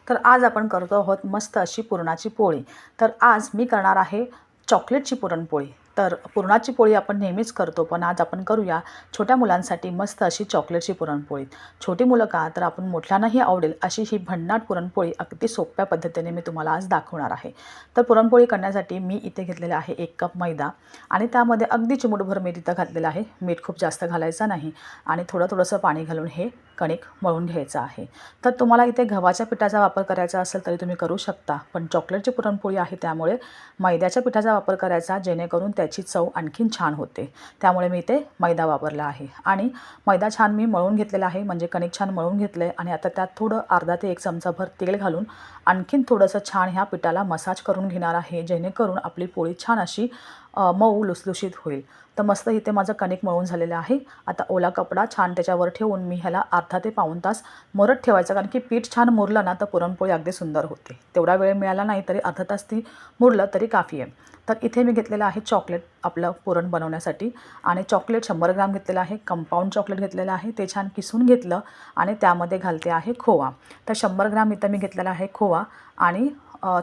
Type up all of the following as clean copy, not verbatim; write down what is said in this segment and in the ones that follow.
तर आज आपण करतो आहोत मस्त अशी पुरणाची पोळी। तर आज मी करणार आहे चॉकलेटची पुरणपोळी। तर पुरणाची पोळी आपण नेहमीच करतो, पण आज आपण करूया छोट्या मुलांसाठी मस्त अशी चॉकलेटची पुरणपोळी। छोटी मुलं का, तर आपण मोठ्यांनाही आवडेल अशी ही भन्नाट पुरणपोळी अगदी सोप्या पद्धतीने मी तुम्हाला आज दाखवणार आहे। तर पुरणपोळी करण्यासाठी मी इथे घेतलेला आहे 1 कप मैदा आणि त्यामध्ये अगदी चिमूटभर मीठ इथं घातलेलं आहे। मीठ खूप जास्त घालायचं नाही आणि थोडंसं पाणी घालून हे कणिक मळून घ्यायचं आहे। तर तुम्हाला इथे गव्हाच्या पिठाचा वापर करायचा असेल तरी तुम्ही करू शकता, पण चॉकलेटची पुरणपोळी आहे त्यामुळे मैद्याच्या पिठाचा वापर करायचा, जेणेकरून त्याची चव आणखीन छान होते। त्यामुळे मी इथे मैदा वापरला आहे आणि मैदा छान मी मळून घेतलेला आहे, म्हणजे कणिक छान मळून घेतलं आहे आणि आता त्यात थोडं अर्धा ते 1 चमचाभर तेल घालून आणखीन थोडंसं छान ह्या पिठाला मसाज करून घेणार आहे, जेणेकरून आपली पोळी छान अशी मऊ लुसलुशीत होईल। तर मस्त इथे माझं कणिक मळून झालेलं आहे। आता ओला कपडा छान त्याच्यावर ठेवून मी ह्याला अर्धा ते पाऊण तास मुरत ठेवायचं, कारण की पीठ छान मुरलं ना तर पुरणपोळी अगदी सुंदर होते। तेवढा वेळ मिळाला नाही तरी अर्धा तास ती मुरलं तरी काफी आहे। तर इथे मी घेतलेलं आहे चॉकलेट आपलं पुरण बनवण्यासाठी आणि चॉकलेट 100 ग्राम घेतलेलं आहे। कंपाऊंड चॉकलेट घेतलेलं आहे, ते छान किसून घेतलं आणि त्यामध्ये घालते आहे खोवा। तर 100 ग्राम इथं मी घेतलेला आहे खोवा आणि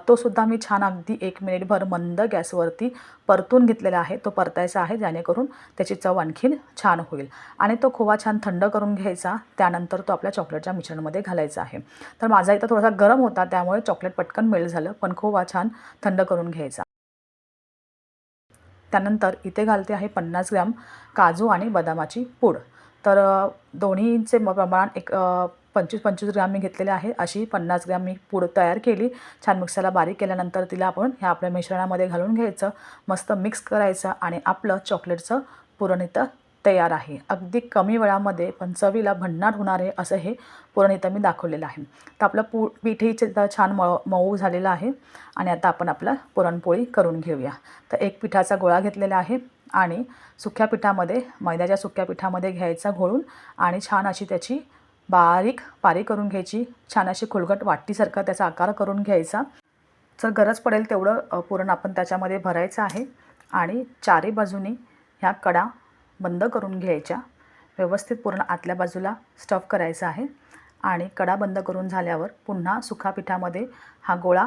तो सुद्धा मी छान अगदी 1 मिनिटभर मंद गॅसवरती परतून घेतलेला आहे। तो परतायचा आहे, जेणेकरून त्याची चव आणखीन छान होईल आणि तो खोवा छान थंड करून घ्यायचा। त्यानंतर तो आपल्या चॉकलेटच्या मिश्रणमध्ये घालायचा आहे। तर माझा इथं थोडासा गरम होता, त्यामुळे चॉकलेट पटकन मेल्ट झालं, पण खोवा छान थंड करून घ्यायचा। त्यानंतर इथे घालते आहे 50 ग्राम काजू आणि बदामाची पूड। तर दोन्हीचे प्रमाण एक 25-25 ग्राम मी घेतलेले आहे। अशी 50 ग्राम मी पूड तयार केली। छान मिक्सरला बारीक केल्यानंतर तिला आपण ह्या आपल्या मिश्रणामध्ये घालून घ्यायचं, मस्त मिक्स करायचं आणि आपलं चॉकलेटचं पुरण इथं तयार आहे। अगदी कमी वेळामध्ये पण चवीला भन्नाट होणार आहे असं हे पुरण इथं मी दाखवलेलं आहे। तर आपलं पीठही छान मऊ झालेलं आहे आणि आता आपण आपलं पुरणपोळी करून घेऊया। तर एक पिठाचा गोळा घेतलेला आहे आणि सुक्या पिठामध्ये, मैद्याच्या सुक्या पिठामध्ये घ्यायचा घोळून आणि छान अशी त्याची बारीक पारी करून घ्यायची। छान अशी खुलगट वाटीसारखा त्याचा आकार करून घ्यायचा। जर गरज पडेल तेवढं पुरण आपण त्याच्यामध्ये भरायचं आहे आणि चारी बाजूनी ह्या कडा बंद करून घ्यायच्या। व्यवस्थित पूर्ण आतल्या बाजूला स्टफ करायचं आहे आणि कडा बंद करून झाल्यावर पुन्हा सुका पिठामध्ये हा गोळा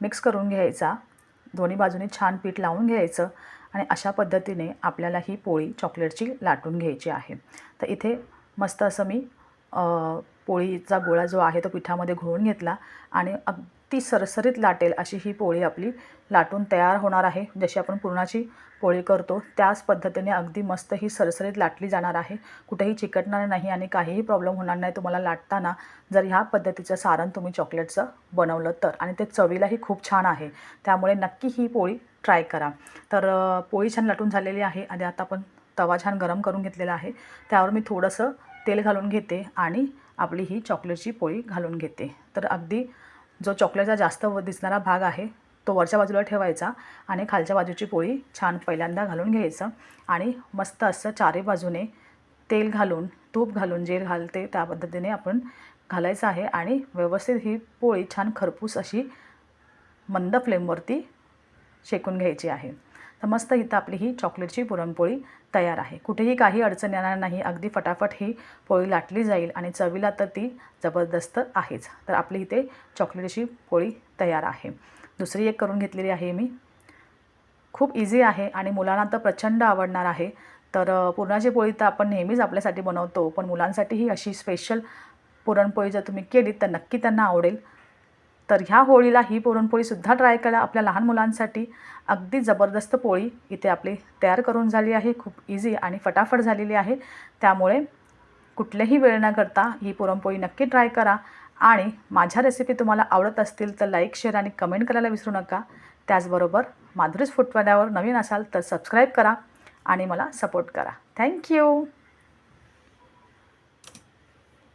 मिक्स करून घ्यायचा। दोन्ही बाजूनी छान पीठ लावून घ्यायचं आणि अशा पद्धतीने आपल्याला ही पोळी चॉकलेटची लाटून घ्यायची आहे। तर इथे मस्त असं मी पोळीचा गोळा जो आहे तो पिठामध्ये घोळून घेतला आणि अगदी सरसरीत लाटेल अशी ही पोळी आपली लाटून तयार होणार आहे। जशी आपण पुरणाची पोळी करतो त्याच पद्धतीने अगदी मस्त ही सरसरीत लाटली जाणार आहे। कुठेही चिकटणार नाही आणि काहीही प्रॉब्लेम होणार नाही तुम्हाला लाटताना, जर ह्या पद्धतीचं सारण तुम्ही चॉकलेटचं बनवलं तर, आणि ते चवीलाही खूप छान आहे। त्यामुळे नक्की ही पोळी ट्राय करा। तर पोळी छान लाटून झालेली आहे आणि आता आपण तवा छान गरम करून घेतलेला आहे, त्यावर मी थोडंसं तेल घालून घेते आणि आपली ही चॉकलेटची पोळी घालून घेते। तर अगदी जो चॉकलेटचा जास्त दिसणारा भाग आहे तो वरच्या बाजूला ठेवायचा आणि खालच्या बाजूची पोळी छान पहिल्यांदा घालून घ्यायचं आणि मस्त असं चारी बाजूने तेल घालून, तूप घालून, जे घालते त्या पद्धतीने आपण घालायचं आहे आणि व्यवस्थित ही पोळी छान खरपूस अशी मंद फ्लेमवरती शेकून घ्यायची आहे। तर मस्त इथं आपली ही चॉकलेटची पुरणपोळी तयार आहे। कुठेही काही अडचण येणार नाही, अगदी फटाफट ही पोळी लाटली जाईल आणि चवीला तर ती जबरदस्त आहेच। तर आपली इथे चॉकलेटची पोळी तयार आहे। दुसरी एक करून घेतलेली आहे मी, खूप इझी आहे आणि मुलांना तर प्रचंड आवडणार आहे। तर पुरणाची पोळी तर आपण नेहमीच आपल्यासाठी बनवतो, पण मुलांसाठी ही अशी स्पेशल पुरणपोळी जर तुम्ही केली तर नक्की त्यांना आवडेल। तर ह्या होळीला ही पुरणपोळीसुद्धा ट्राय करा आपल्या लहान मुलांसाठी। अगदी जबरदस्त पोळी इथे आपली तयार करून झाली आहे, खूप इझी आणि फटाफट झालेली आहे। त्यामुळे कुठलेही वेळ न करता ही पुरणपोळी नक्की ट्राय करा आणि माझ्या रेसिपी तुम्हाला आवडत असतील तर लाईक, शेअर आणि कमेंट करायला विसरू नका। त्याचबरोबर माधुरीज फूडपॅडावर नवीन असाल तर सबस्क्राईब करा आणि मला सपोर्ट करा। थँक्यू।